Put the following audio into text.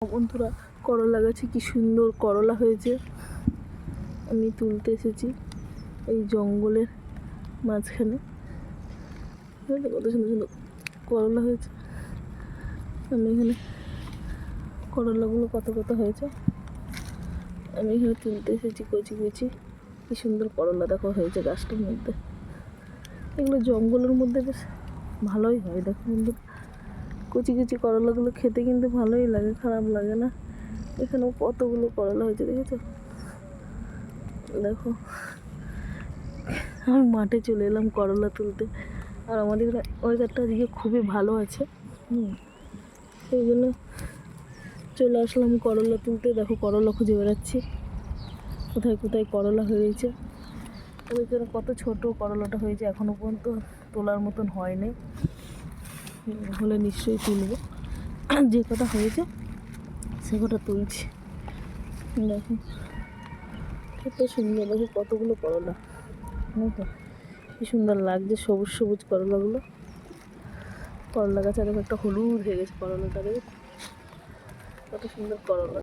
বন্ধুরা, করলা গাছে কি সুন্দর করলা হয়েছে। আমি তুলতে এসেছি এই জঙ্গলের মাঝখানে। কত সুন্দর সুন্দর করলা হয়েছে। আমি এখানে করলাগুলো কত কত হয়েছে, আমি এখানে তুলতে এসেছি কচি কচি। কি সুন্দর করলা দেখো হয়েছে গাছটার মধ্যে। এগুলো জঙ্গলের মধ্যে বেশ ভালোই হয়। দেখো বন্ধুরা, কচি কচি করলাগুলো খেতে কিন্তু ভালোই লাগে, খারাপ লাগে না। এখানেও কতগুলো করলা হয়েছে, দেখেছো? দেখো, আমি মাঠে চলে এলাম করলা তুলতে। আর আমাদের ওয়েদারটা আজকে খুবই ভালো আছে, সেই জন্য চলে আসলাম করলা তুলতে। দেখো করলা খুঁজে বেড়াচ্ছি, কোথায় কোথায় করলা হয়েছে। ওইখানে কত ছোট করলাটা হয়েছে, এখনও পর্যন্ত তোলার মতন হয়নি। হলে নিশ্চয়ই তুলব। যে কটা হয়েছে সে কটা তুলছি। দেখো কত সুন্দর, দেখো কতগুলো করলা, তো কি সুন্দর লাগছে সবুজ সবুজ করলাগুলো। করলা গাছে দেখো একটা হলুদ হয়ে গেছে করলাটা, দেখো কত সুন্দর করলা।